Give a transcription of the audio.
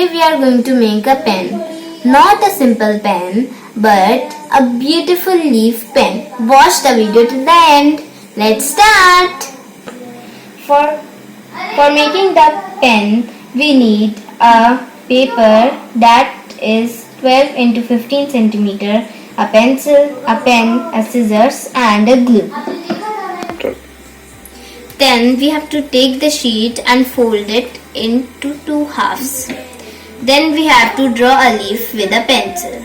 Today we are going to make a pen. Not a simple pen, but a beautiful leaf pen. Watch the video to the end. Let's start. For making the pen, we need a paper that is 12 into 15 centimeter, a pencil, a pen, a scissors and a glue. Then we have to take the sheet and fold it into two halves. Then we have to draw a leaf with a pencil.